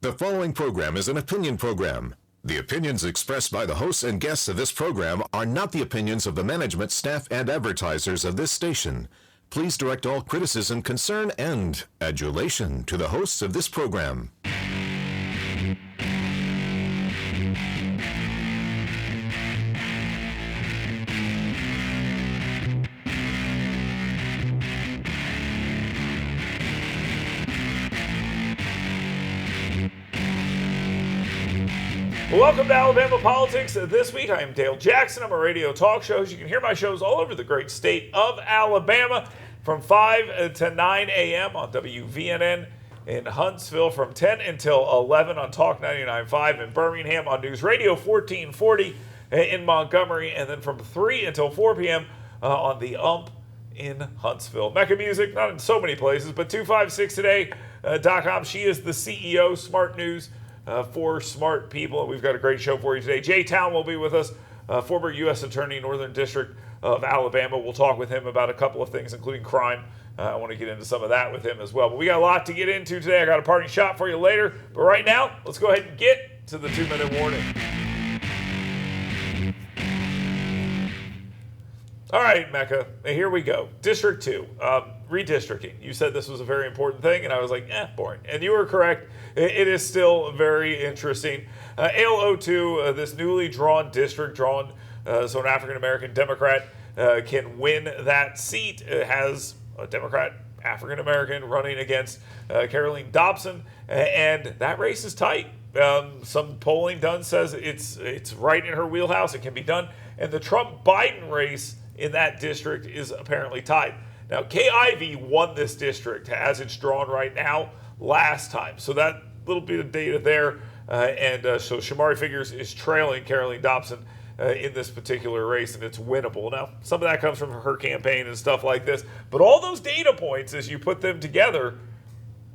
The following program is an opinion program. The opinions expressed by the hosts and guests of this program are not the opinions of the management, staff, and advertisers of this station. Please direct all criticism, concern, and adulation to the hosts of this program. Welcome to Alabama Politics. This week I am Dale Jackson. I'm a radio talk show. You can hear my shows all over the great state of Alabama from 5 to 9 a.m. on WVNN in Huntsville, from 10 until 11 on Talk 99.5 in Birmingham, on News Radio 1440 in Montgomery, and then from 3 until 4 p.m. On the UMP in Huntsville. Mecca Music, not in so many places, but 256today.com. She is the CEO, Smart News for smart people. We've got a great show for you today. Jay Town will be with us, former U.S. Attorney, Northern District of Alabama. We'll talk with him about a couple of things, including crime. I want to get into some of that with him as well. But we got a lot to get into today. I got a party shot for you later. But right now, let's go ahead and get to the 2-minute warning. All right, Mecca, here we go. District 2, redistricting. You said this was a very important thing, and I was like, boring. And you were correct. It is still very interesting. AL-02, this newly drawn district, so an African-American Democrat can win that seat. It has a Democrat, African-American, running against Caroline Dobson, and that race is tight. Some polling done says it's right in her wheelhouse. It can be done. And the Trump-Biden race in that district is apparently tied. Now, Kay Ivey won this district as it's drawn right now last time. So that little bit of data there. So Shamari Figures is trailing Caroline Dobson in this particular race, and it's winnable. Now, some of that comes from her campaign and stuff like this. But all those data points, as you put them together,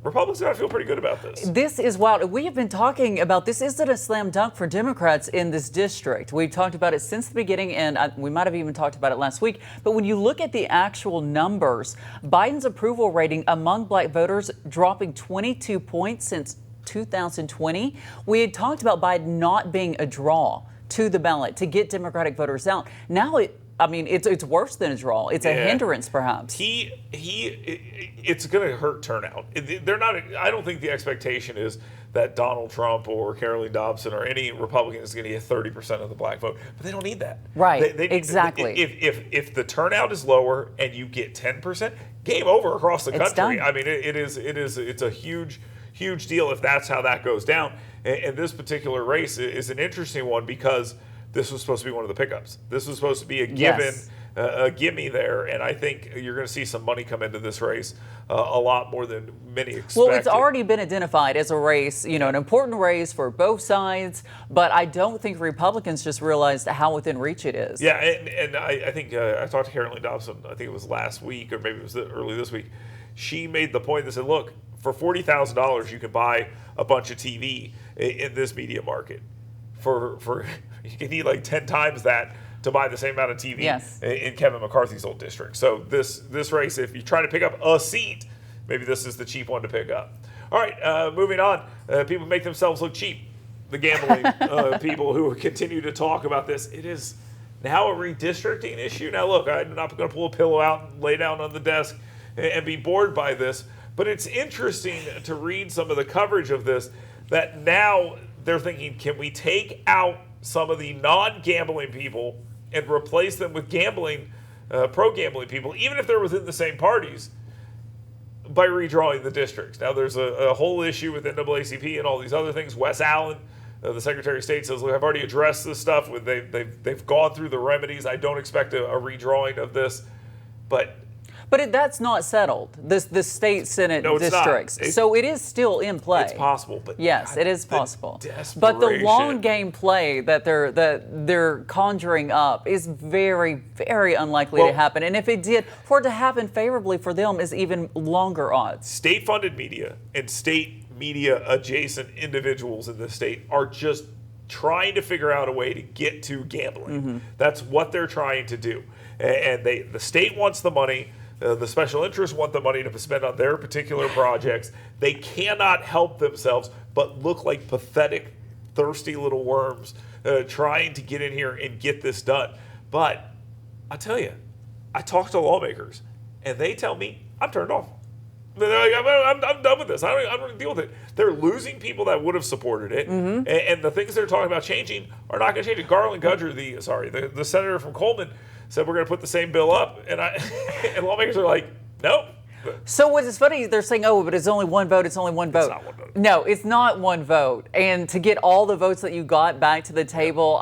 Republicans are going to feel pretty good about this. This is wild. We have been talking about this isn't a slam dunk for Democrats in this district. We've talked about it since the beginning, and we might have even talked about it last week. But when you look at the actual numbers, Biden's approval rating among black voters dropping 22 points since 2020. We had talked about Biden not being a draw to the ballot to get Democratic voters out. Now it's worse than a draw. It's a hindrance, perhaps. It's going to hurt turnout. They're not. I don't think the expectation is that Donald Trump or Caroline Dobson or any Republican is going to get 30% of the black vote. But they don't need that. Right. Exactly. If the turnout is lower and you get 10%, game over across the country. Done. I mean, it's a huge deal if that's how that goes down. And this particular race is an interesting one because this was supposed to be one of the pickups. This was supposed to be a given, a gimme there, and I think you're going to see some money come into this race a lot more than many expected. Well, it's already been identified as a race, an important race for both sides, but I don't think Republicans just realized how within reach it is. Yeah, and I think I talked to Caroline Dobson, I think it was last week, or maybe it was early this week. She made the point that said, look, for $40,000, you can buy a bunch of TV in this media market. For you can need like 10 times that to buy the same amount of TV in Kevin McCarthy's old district. So this race, if you're trying to pick up a seat, maybe this is the cheap one to pick up. All right, moving on. People make themselves look cheap. The gambling people who continue to talk about this. It is now a redistricting issue. Now, look, I'm not going to pull a pillow out and lay down on the desk and be bored by this, but it's interesting to read some of the coverage of this, that now they're thinking, can we take out some of the non-gambling people and replace them with gambling, pro-gambling people, even if they're within the same parties, by redrawing the districts. Now, there's a whole issue with NAACP and all these other things. Wes Allen, the Secretary of State, says, look, I've already addressed this stuff. They've gone through the remedies. I don't expect a redrawing of this. But that's not settled, the state Senate districts. So it is still in play. It's possible. But yes, it is possible. But the long game play that they're conjuring up is very, very unlikely to happen. And if it did, for it to happen favorably for them is even longer odds. State-funded media and state media-adjacent individuals in the state are just trying to figure out a way to get to gambling. That's what they're trying to do. And the state wants the money. The special interests want the money to spend on their particular projects. They cannot help themselves but look like pathetic, thirsty little worms trying to get in here and get this done. But I tell you, I talk to lawmakers, and they tell me I'm turned off. They're like, I'm done with this. I don't want to deal with it. They're losing people that would have supported it, and the things they're talking about changing are not going to change it. Garland Gudger, the senator from Coleman, said we're going to put the same bill up, and and lawmakers are like, nope. So what is funny, they're saying, oh, but it's only one vote, it's only one vote. It's not one vote. No, it's not one vote. And to get all the votes that you got back to the table,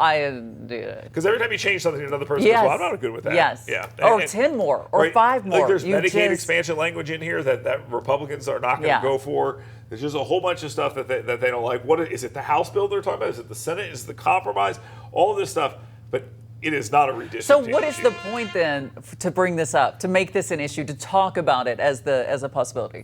Because every time you change something, another person yes. goes, well, I'm not good with that. Yes. Yeah. Or 10 more, or right, 5 more. Like there's Medicaid expansion language in here that Republicans are not going to go for. There's just a whole bunch of stuff that they don't like. What is it? The House bill they're talking about? Is it the Senate? Is it the compromise? All of this stuff. But it is not a redistricting So what is issue. the point then to bring this up, to make this an issue, to talk about it as a possibility?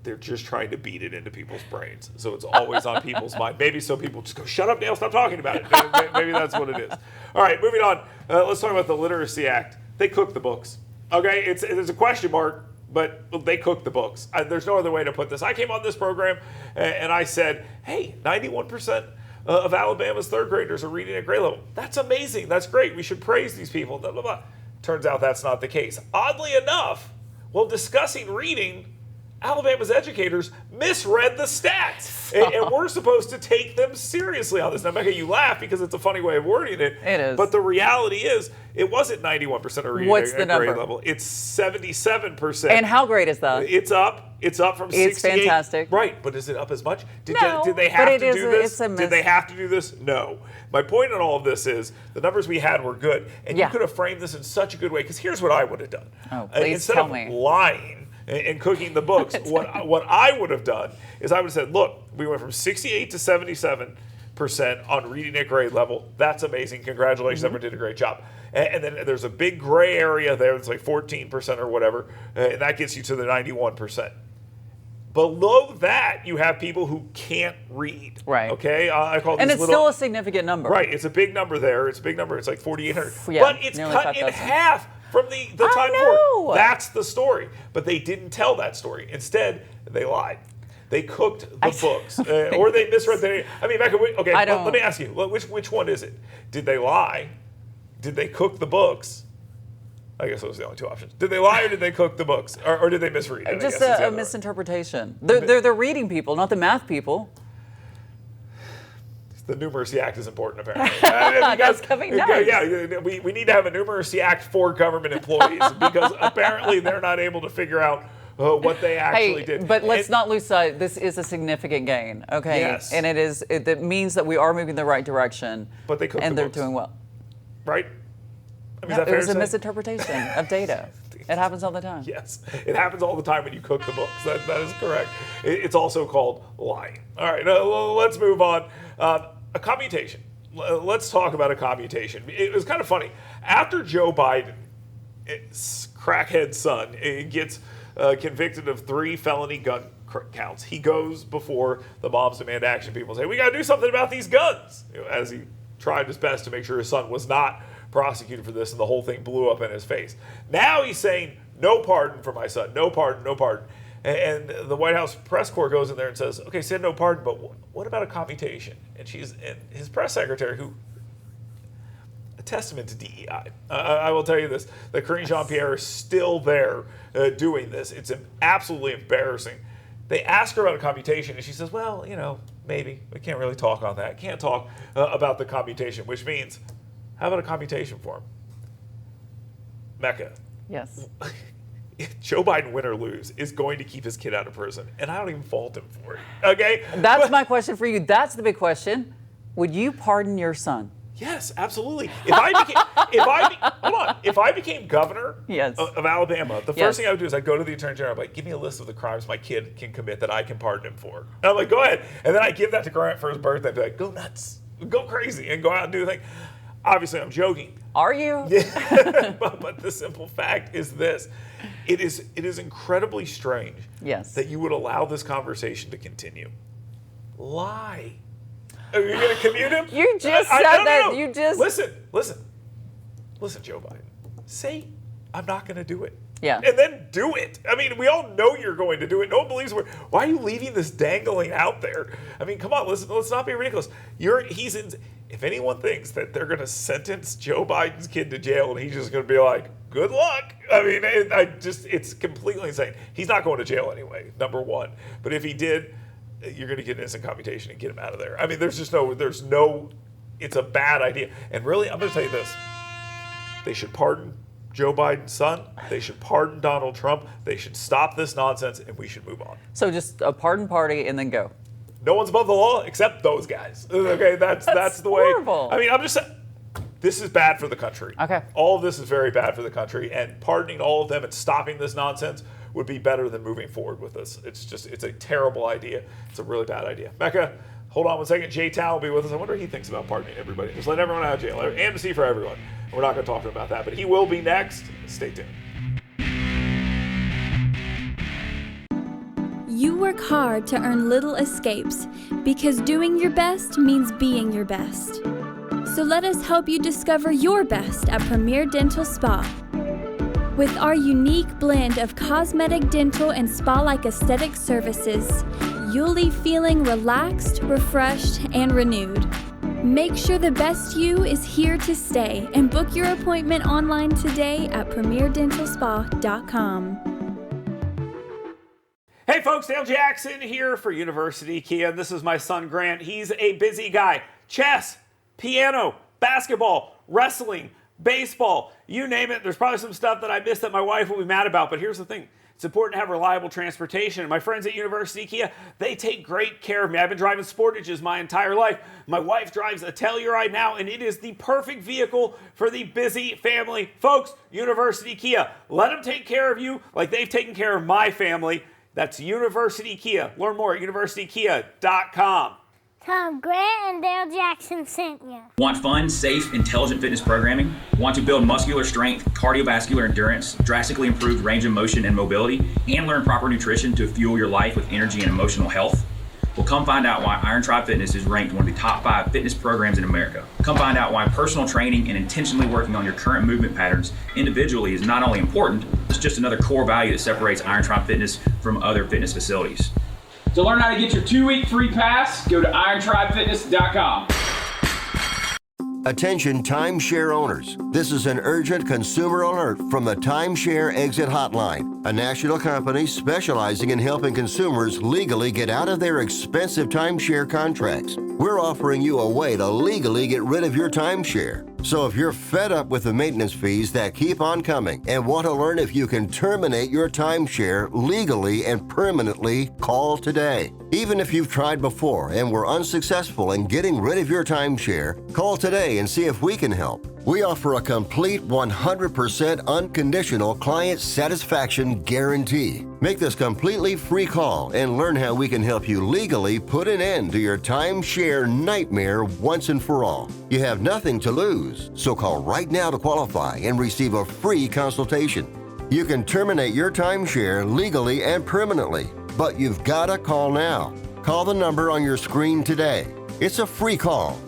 They're just trying to beat it into people's brains. So it's always on people's mind. Maybe so people just go, shut up, Dale, stop talking about it. Maybe that's what it is. All right, moving on. Let's talk about the Literacy Act. They cooked the books. Okay, it's a question mark, but they cooked the books. There's no other way to put this. I came on this program and I said, hey, 91% of Alabama's third graders are reading at grade level. That's amazing. That's great. We should praise these people. Blah, blah, blah. Turns out that's not the case. Oddly enough, while discussing reading, Alabama's educators misread the stats. And we're supposed to take them seriously on this. Now, Becca, you laugh because it's a funny way of wording it. It is. But the reality is, it wasn't 91% of reading What's at the grade number? level. It's 77%. And how great is that? It's up. It's up from 68. It's fantastic. Right, but is it up as much? No, did they but have it to is do a- this? it's a Did they have to do this? No. My point in all of this is the numbers we had were good, and you could have framed this in such a good way. Because here's what I would have done. Oh, please Instead tell of me. lying and cooking the books, what I would have done is I would have said, look, we went from 68 to 77% on reading at grade level. That's amazing. Congratulations, everyone did a great job. And then there's a big gray area there that's like 14% or whatever, and that gets you to the 91%. Below that, you have people who can't read. Right. Okay? I call And these it's still a significant number. Right. It's a big number there. It's a big number. It's like 4,800. Yeah, but it's nearly cut in 5,000. half from the I time know. before. That's the story. But they didn't tell that story. Instead, they lied. They cooked the books. Or they misread the... I mean, Becca, okay, let me ask you. Which one is it? Did they lie? Did they cook the books? I guess those are the only two options. Did they lie or did they cook the books? Or did they misread it? Just a misinterpretation. They're reading people, not the math people. The Numeracy Act is important, apparently. That's coming next. Yeah, we need to have a Numeracy Act for government employees because apparently they're not able to figure out what they actually did. But let's not lose sight. This is a significant gain, okay? Yes. And it means that we are moving in the right direction. But they cooked and the they're books. doing well. Right? I mean, is No, that fair it was to a say? misinterpretation of data. It happens all the time. Yes, it happens all the time when you cook the books. That is correct. It's also called lying. All right, let's move on. A commutation. Let's talk about a commutation. It was kind of funny. After Joe Biden's crackhead son gets convicted of 3 felony gun counts, he goes before the Moms Demand Action people and say, we got to do something about these guns, as he tried his best to make sure his son was not prosecuted for this, and the whole thing blew up in his face. Now he's saying, no pardon for my son, no pardon, no pardon. And the White House press corps goes in there and says, okay, said no pardon, but what about a commutation? And his press secretary, who, a testament to DEI. I will tell you this, that Karine Jean-Pierre is still there doing this. It's absolutely embarrassing. They ask her about a commutation, and she says, well, maybe. We can't really talk on that. Can't talk about the commutation, which means, how about a commutation form? Mecca. Yes. Joe Biden, win or lose, is going to keep his kid out of prison. And I don't even fault him for it. Okay? That's my question for you. That's the big question. Would you pardon your son? Yes, absolutely. If I became governor of Alabama, the first thing I would do is I'd go to the Attorney General, I'd be like, give me a list of the crimes my kid can commit that I can pardon him for. And I'm like, go ahead. And then I give that to Grant for his birthday. I'd be like, go nuts, go crazy, and go out and do the thing. Obviously, I'm joking. Are you? Yeah. but the simple fact is this. It is incredibly strange that you would allow this conversation to continue. Lie. Are you going to commute him? You just said that. You just... Listen, Joe Biden. Say, I'm not going to do it. Yeah. And then do it. I mean, we all know you're going to do it. No one believes why are you leaving this dangling out there? I mean, come on, let's not be ridiculous. If anyone thinks that they're going to sentence Joe Biden's kid to jail and he's just going to be like, good luck. I mean, it's completely insane. He's not going to jail anyway, number one. But if he did, you're going to get innocent commutation and get him out of there. I mean, it's a bad idea. And really, I'm going to tell you this. They should pardon Joe Biden's son. They should pardon Donald Trump. They should stop this nonsense, and we should move on. So just a pardon party and then go. No one's above the law except those guys. Okay, that's the way. Horrible. I mean, I'm just saying, this is bad for the country. Okay. All of this is very bad for the country, and pardoning all of them and stopping this nonsense would be better than moving forward with this. It's a terrible idea. It's a really bad idea. Mecca, hold on one second. Jay Tal will be with us. I wonder what he thinks about pardoning everybody. Just let everyone out of jail. Amnesty for everyone. We're not going to talk to him about that, but he will be next. Stay tuned. You work hard to earn little escapes because doing your best means being your best. So let us help you discover your best at Premier Dental Spa. With our unique blend of cosmetic, dental, and spa-like aesthetic services, you'll leave feeling relaxed, refreshed, and renewed. Make sure the best you is here to stay and book your appointment online today at premierdentalspa.com. Hey folks, Dale Jackson here for University Kia. This is my son Grant. He's a busy guy. Chess, piano, basketball, wrestling, baseball, you name it. There's probably some stuff that I missed that my wife will be mad about, but here's the thing. It's important to have reliable transportation. And my friends at University Kia, they take great care of me. I've been driving Sportages my entire life. My wife drives a Telluride now, and it is the perfect vehicle for the busy family. Folks, University Kia, let them take care of you like they've taken care of my family. That's University Kia. Learn more at universitykia.com. Tom, Grant and Dale Jackson sent you. Want fun, safe, intelligent fitness programming? Want to build muscular strength, cardiovascular endurance, drastically improve range of motion and mobility, and learn proper nutrition to fuel your life with energy and emotional health? Well, come find out why Iron Tribe Fitness is ranked one of the top 5 fitness programs in America. Come find out why personal training and intentionally working on your current movement patterns individually is not only important, it's just another core value that separates Iron Tribe Fitness from other fitness facilities. To learn how to get your 2-week free pass, go to irontribefitness.com. Attention timeshare owners. This is an urgent consumer alert from the Timeshare Exit Hotline, a national company specializing in helping consumers legally get out of their expensive timeshare contracts. We're offering you a way to legally get rid of your timeshare. So if you're fed up with the maintenance fees that keep on coming and want to learn if you can terminate your timeshare legally and permanently, call today. Even if you've tried before and were unsuccessful in getting rid of your timeshare, call today and see if we can help. We offer a complete 100% unconditional client satisfaction guarantee. Make this completely free call and learn how we can help you legally put an end to your timeshare nightmare once and for all. You have nothing to lose, so call right now to qualify and receive a free consultation. You can terminate your timeshare legally and permanently, but you've got to call now. Call the number on your screen today. It's a free call.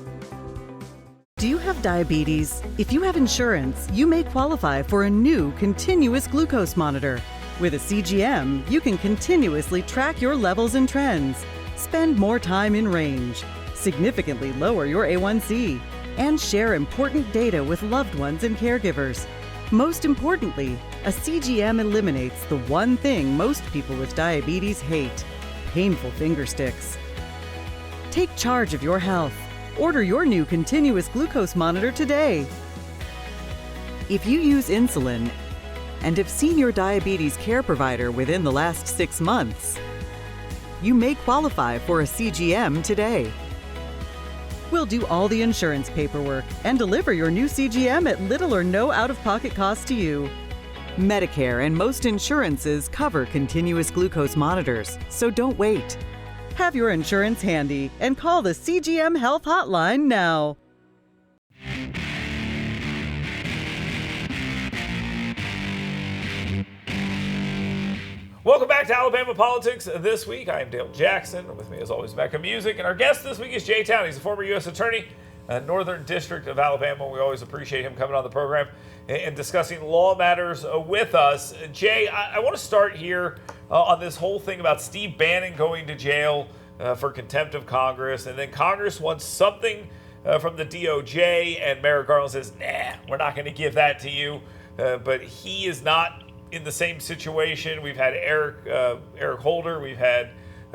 Do you have diabetes? If you have insurance, you may qualify for a new continuous glucose monitor. With a CGM, you can continuously track your levels and trends, spend more time in range, significantly lower your A1C, and share important data with loved ones and caregivers. Most importantly, a CGM eliminates the one thing most people with diabetes hate: painful finger sticks. Take charge of your health. Order your new continuous glucose monitor today. If you use insulin and have seen your diabetes care provider within the last 6 months, you may qualify for a CGM today. We'll do all the insurance paperwork and deliver your new CGM at little or no out-of-pocket cost to you. Medicare and most insurances cover continuous glucose monitors, so don't wait. Have your insurance handy and call the CGM Health Hotline now. Welcome back to Alabama Politics This Week. I am Dale Jackson. With me, as always, Mecca Music. And our guest this week is Jay Town. He's a former U.S. attorney, Northern District of Alabama. We always appreciate him coming on the program and discussing law matters with us. Jay, I want to start here on this whole thing about Steve Bannon going to jail for contempt of Congress, and then Congress wants something from the DOJ, and Merrick Garland says, nah, we're not going to give that to you. But he is not in the same situation. We've had Eric Holder, we've had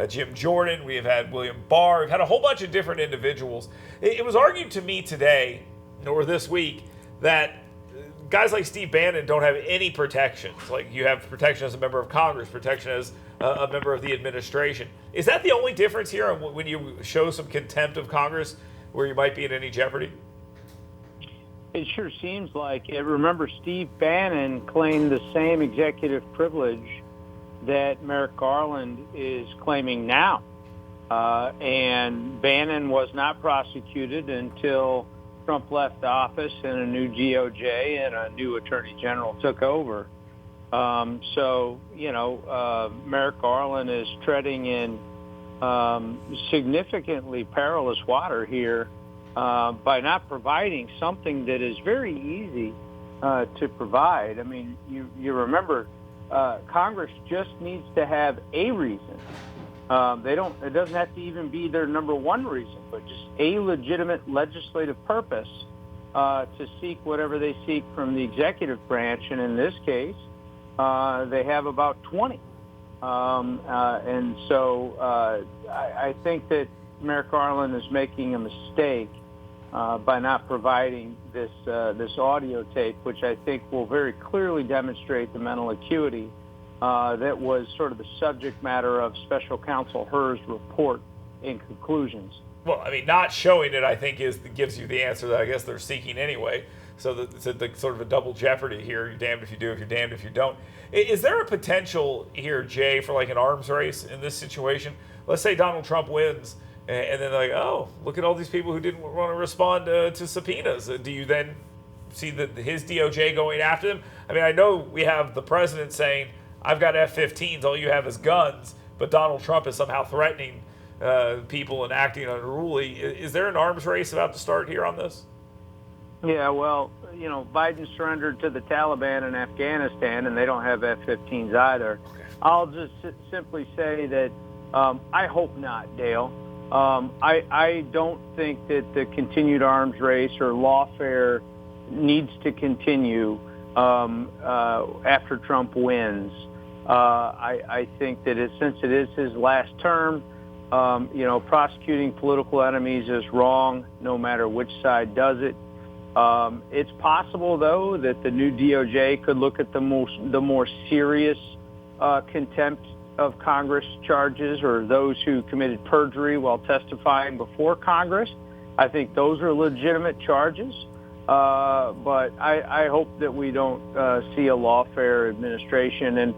Jim Jordan, we've had William Barr, we've had a whole bunch of different individuals. It was argued to me today, or this week, that guys like Steve Bannon don't have any protections. Like, you have protection as a member of Congress, protection as a member of the administration. Is that the only difference here when you show some contempt of Congress, where you might be in any jeopardy? It sure seems like it. Remember, Steve Bannon claimed the same executive privilege that Merrick Garland is claiming now. And Bannon was not prosecuted until Trump left office and a new DOJ and a new Attorney General took over. So, Merrick Garland is treading in significantly perilous water here by not providing something that is very easy to provide. I mean, you remember, Congress just needs to have a reason. It doesn't have to even be their number one reason, but just a legitimate legislative purpose to seek whatever they seek from the executive branch. And in this case, they have about 20. And so I think that Merrick Garland is making a mistake by not providing this audio tape, which I think will very clearly demonstrate the mental acuity that was sort of the subject matter of Special Counsel Hur's report and conclusions. Well, I mean, not showing it, I think, gives you the answer that I guess they're seeking anyway. So it's sort of a double jeopardy here. You're damned if you do, if you're damned if you don't. Is there a potential here, Jay, for like an arms race in this situation? Let's say Donald Trump wins, and then like, oh, look at all these people who didn't want to respond to subpoenas. Do you then see his DOJ going after them? I mean, I know we have the president saying, I've got F-15s, all you have is guns, but Donald Trump is somehow threatening people and acting unruly. Is there an arms race about to start here on this? Yeah, well, Biden surrendered to the Taliban in Afghanistan, and they don't have F-15s either. Okay. I'll just simply say that I hope not, Dale. I don't think that the continued arms race or lawfare needs to continue after Trump wins. I think that since it is his last term, prosecuting political enemies is wrong, no matter which side does it. It's possible, though, that the new DOJ could look at the more serious contempt of Congress charges, or those who committed perjury while testifying before Congress. I think those are legitimate charges. But I hope that we don't see a lawfare administration. And,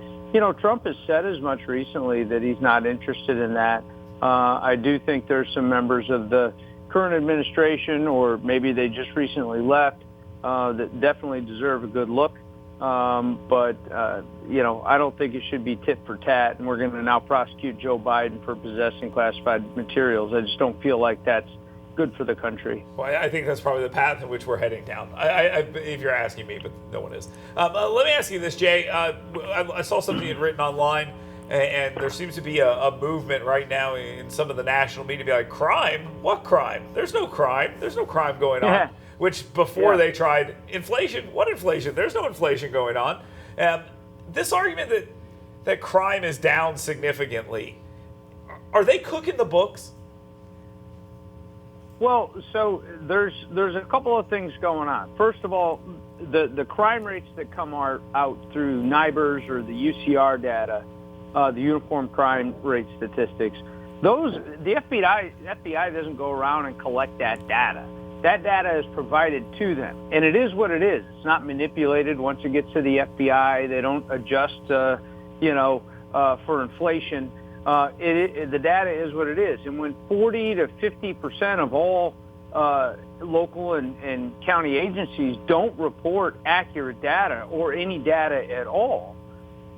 Trump has said as much recently that he's not interested in that. I do think there's some members of the current administration, or maybe they just recently left, that definitely deserve a good look. But I don't think it should be tit for tat, and we're going to now prosecute Joe Biden for possessing classified materials. I just don't feel like that's good for the country. Well, I think that's probably the path in which we're heading down, if you're asking me, but no one is. Let me ask you this, Jay. I saw something you had written online, and there seems to be a movement right now in some of the national media to be like, crime? What crime? There's no crime. There's no crime going on. Which before they tried inflation. What inflation? There's no inflation going on. This argument that crime is down significantly, are they cooking the books? Well, so there's a couple of things going on. First of all, the crime rates that come out through NIBRS or the UCR data, the Uniform Crime Rate Statistics, the FBI doesn't go around and collect that data. That data is provided to them, and it is what it is. It's not manipulated once it gets to the FBI. They don't adjust, for inflation. The data is what it is. And when 40 to 50% of all local and county agencies don't report accurate data or any data at all,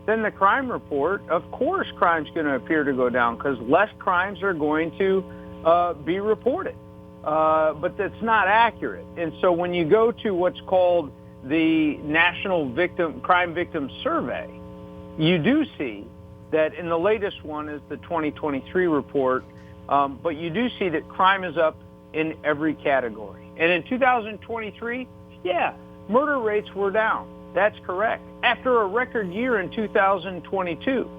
then the crime report, of course, crime's going to appear to go down because less crimes are going to be reported. but that's not accurate. And so when you go to what's called the National Crime Victim Survey, you do see that in the latest one is the 2023 report, but you do see that crime is up in every category. And in 2023, yeah, murder rates were down. That's correct. After a record year in 2022,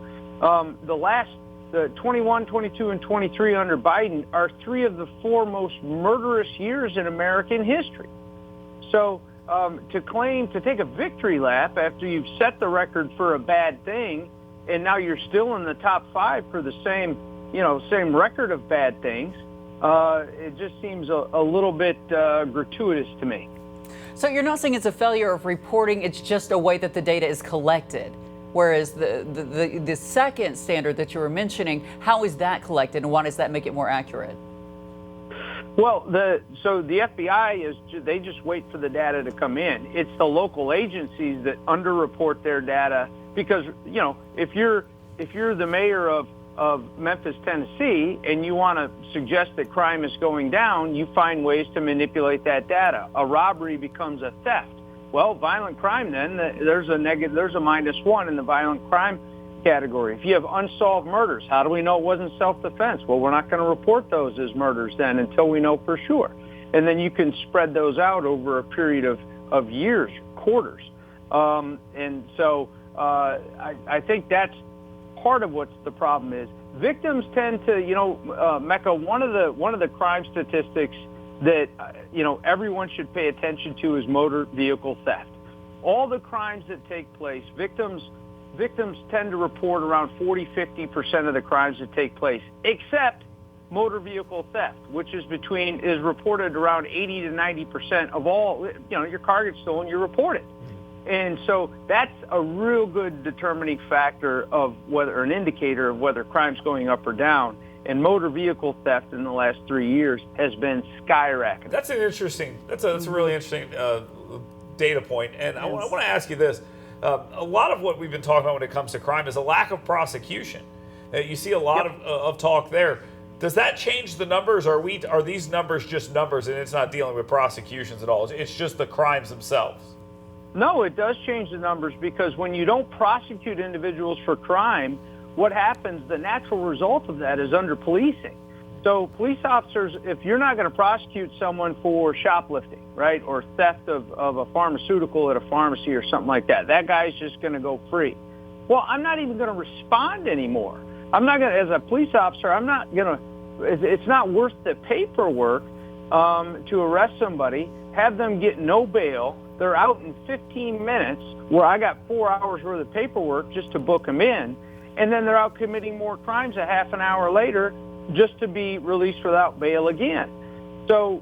the 21, 22, and 23 under Biden are 3 of the 4 most murderous years in American history. So to take a victory lap after you've set the record for a bad thing, and now you're still in the top 5 for the same record of bad things, it just seems a little bit gratuitous to me. So you're not saying it's a failure of reporting, it's just a way that the data is collected. Whereas the second standard that you were mentioning, how is that collected and why does that make it more accurate? Well, so the FBI they just wait for the data to come in. It's the local agencies that underreport their data because, if you're the mayor of Memphis, Tennessee, and you want to suggest that crime is going down, you find ways to manipulate that data. A robbery becomes a theft. Well, violent crime then, there's a -1 in the violent crime category. If you have unsolved murders, how do we know it wasn't self-defense? Well, we're not going to report those as murders then until we know for sure. And then you can spread those out over a period of years, quarters. And so I think that's part of what the problem is. Victims tend to, Mecca, one of the crime statistics that, everyone should pay attention to is motor vehicle theft. All the crimes that take place, victims tend to report around 40-50% of the crimes that take place, except motor vehicle theft, which is reported around 80 to 90% of all. Your car gets stolen, you report it. And so that's a real good determining factor of an indicator of whether crime's going up or down. And motor vehicle theft in the last 3 years has been skyrocketing. That's a really interesting data point. And I want to ask you this. A lot of what we've been talking about when it comes to crime is a lack of prosecution. You see a lot of talk there. Does that change the numbers? Are these numbers just numbers and it's not dealing with prosecutions at all? It's just the crimes themselves? No, it does change the numbers because when you don't prosecute individuals for crime, what happens, the natural result of that is under policing. So police officers, if you're not going to prosecute someone for shoplifting, right, or theft of a pharmaceutical at a pharmacy or something like that, that guy's just going to go free. Well, I'm not even going to respond anymore. I'm not going to, as a police officer, I'm not going to, it's not worth the paperwork to arrest somebody, have them get no bail. They're out in 15 minutes where I got 4 hours worth of paperwork just to book them in. And then they're out committing more crimes a half an hour later just to be released without bail again. So,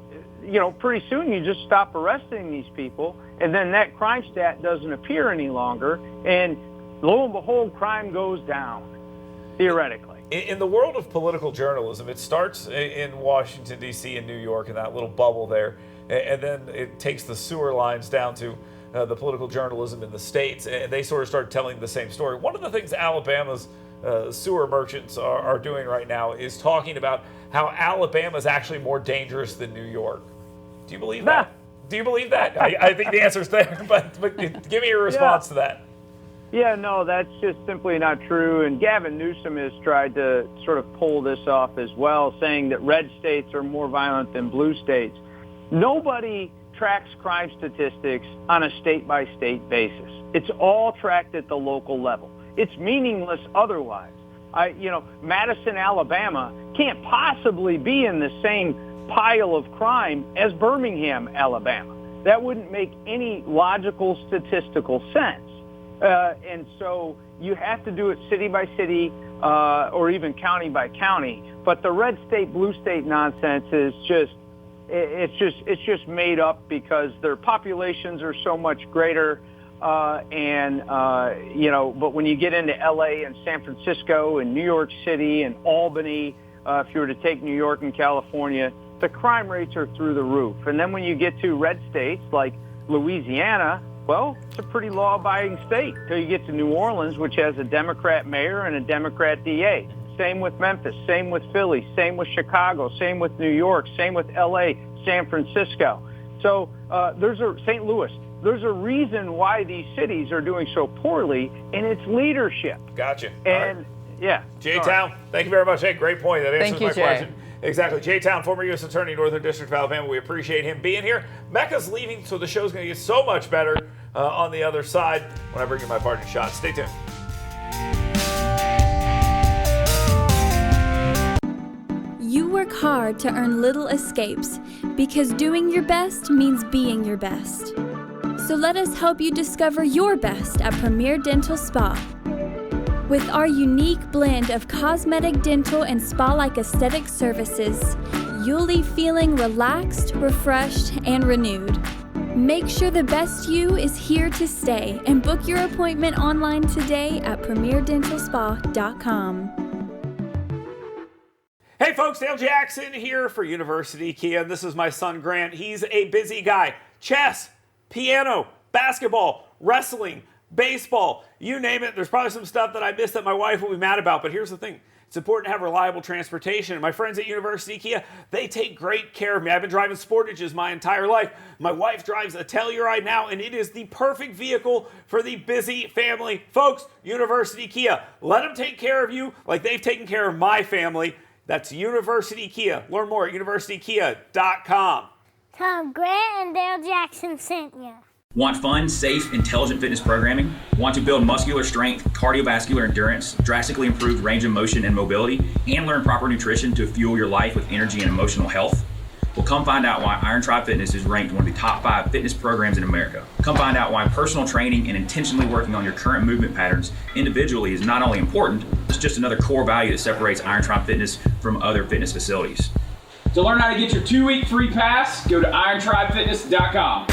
pretty soon you just stop arresting these people, and then that crime stat doesn't appear any longer, and lo and behold, crime goes down, theoretically. In the world of political journalism, it starts in Washington, D.C. and New York in that little bubble there, and then it takes the sewer lines down to the political journalism in the states, and they sort of start telling the same story. One of the things Alabama's sewer merchants are doing right now is talking about how Alabama is actually more dangerous than New York. Do you believe that? Do you believe that? I think the answer's there, but give me your response to that. Yeah, no, that's just simply not true. And Gavin Newsom has tried to sort of pull this off as well, saying that red states are more violent than blue states. Nobody tracks crime statistics on a state-by-state basis. It's all tracked at the local level. It's meaningless otherwise. Madison, Alabama can't possibly be in the same pile of crime as Birmingham, Alabama. That wouldn't make any logical statistical sense. And so you have to do it city by city or even county by county. But the red state, blue state nonsense is it's just made up because their populations are so much greater. But when you get into LA and San Francisco and New York City and Albany, if you were to take New York and California, the crime rates are through the roof. And then when you get to red states like Louisiana, well, it's a pretty law-abiding state till you get to New Orleans, which has a Democrat mayor and a Democrat DA. same with Memphis, same with Philly, same with Chicago, same with New York, same with LA, San Francisco. So St. Louis. There's a reason why these cities are doing so poorly, and it's leadership. Gotcha. And yeah. J-Town, thank you very much. Hey, great point. That answers my Jay. question. Exactly. J-Town, former U.S. Attorney, Northern District of Alabama. We appreciate him being here. Mecca's leaving, so the show's going to get so much better on the other side when I bring you my parting shot. Stay tuned. You work hard to earn little escapes because doing your best means being your best. So let us help you discover your best at Premier Dental Spa. With our unique blend of cosmetic, dental, and spa-like aesthetic services, you'll leave feeling relaxed, refreshed, and renewed. Make sure the best you is here to stay and book your appointment online today at premierdentalspa.com. Hey folks, Dale Jackson here for University Kia. This is my son Grant. He's a busy guy. Chess, piano, basketball, wrestling, baseball, you name it. There's probably some stuff that I missed that my wife will be mad about, but here's the thing. It's important to have reliable transportation. And my friends at University Kia, they take great care of me. I've been driving Sportages my entire life. My wife drives a Telluride now, and it is the perfect vehicle for the busy family. Folks, University Kia, let them take care of you like they've taken care of my family. That's University Kia. Learn more at universitykia.com. Tom Grant and Dale Jackson sent you. Want fun, safe, intelligent fitness programming? Want to build muscular strength, cardiovascular endurance, drastically improve range of motion and mobility, and learn proper nutrition to fuel your life with energy and emotional health? Well, come find out why Iron Tribe Fitness is ranked one of the top 5 fitness programs in America. Come find out why personal training and intentionally working on your current movement patterns individually is not only important, it's just another core value that separates Iron Tribe Fitness from other fitness facilities. To learn how to get your 2-week free pass, go to irontribefitness.com.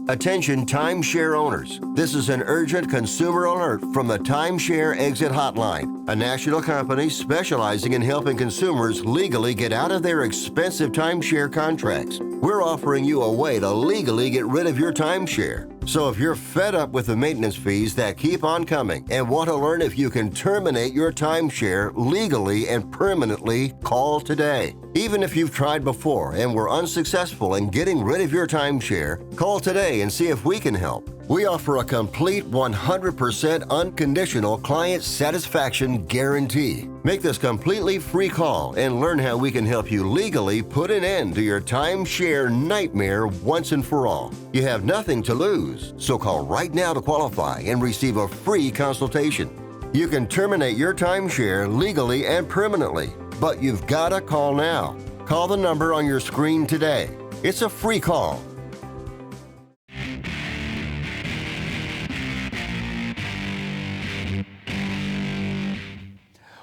Attention timeshare owners. This is an urgent consumer alert from the Timeshare Exit Hotline, a national company specializing in helping consumers legally get out of their expensive timeshare contracts. We're offering you a way to legally get rid of your timeshare. So if you're fed up with the maintenance fees that keep on coming and want to learn if you can terminate your timeshare legally and permanently, call today. Even if you've tried before and were unsuccessful in getting rid of your timeshare, call today and see if we can help. We offer a complete 100% unconditional client satisfaction guarantee. Make this completely free call and learn how we can help you legally put an end to your timeshare nightmare once and for all. You have nothing to lose, so call right now to qualify and receive a free consultation. You can terminate your timeshare legally and permanently, but you've got to call now. Call the number on your screen today. It's a free call.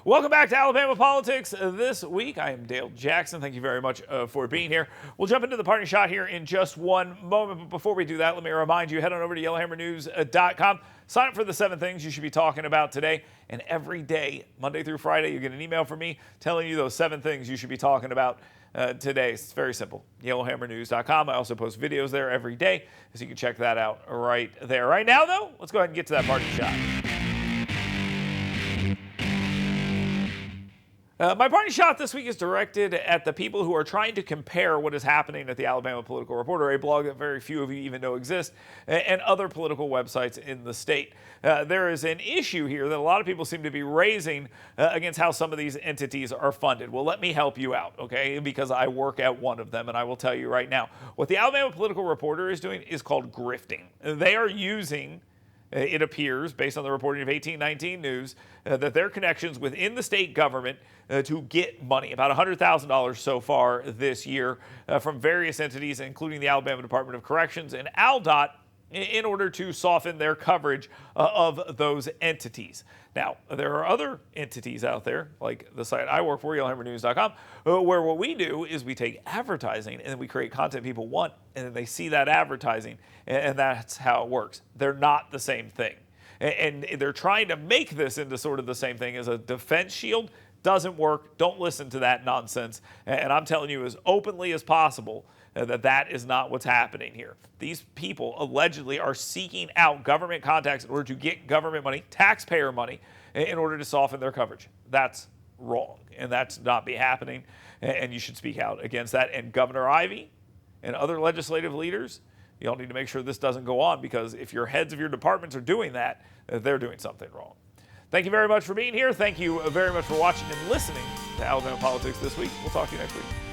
Welcome back to Alabama Politics this week. I am Dale Jackson. Thank you very much for being here. We'll jump into the parting shot here in just one moment. But before we do that, let me remind you, head on over to yellowhammernews.com. Sign up for the 7 things you should be talking about today. And every day, Monday through Friday, you get an email from me telling you those 7 things you should be talking about today. It's very simple. yellowhammernews.com. I also post videos there every day, so you can check that out right there. Right now, though, let's go ahead and get to that parting shot. My parting shot this week is directed at the people who are trying to compare what is happening at the Alabama Political Reporter, a blog that very few of you even know exists, and other political websites in the state. There is an issue here that a lot of people seem to be raising against how some of these entities are funded. Well, let me help you out, okay, because I work at one of them, and I will tell you right now. What the Alabama Political Reporter is doing is called grifting. They are using... It appears, based on the reporting of 1819 News, that their connections within the state government to get money, about $100,000 so far this year, from various entities, including the Alabama Department of Corrections and ALDOT, in order to soften their coverage of those entities. Now, there are other entities out there, like the site I work for, yellowhammernews.com, where what we do is we take advertising and then we create content people want, and then they see that advertising, and that's how it works. They're not the same thing. And they're trying to make this into sort of the same thing as a defense shield. Doesn't work. Don't listen to that nonsense. And I'm telling you as openly as possible that is not what's happening here. These people allegedly are seeking out government contacts in order to get government money, taxpayer money, in order to soften their coverage. That's wrong, and that's not be happening, and you should speak out against that. And Governor Ivey and other legislative leaders, you all need to make sure this doesn't go on, because if your heads of your departments are doing that, they're doing something wrong. Thank you very much for being here. Thank you very much for watching and listening to Alabama Politics This Week. We'll talk to you next week.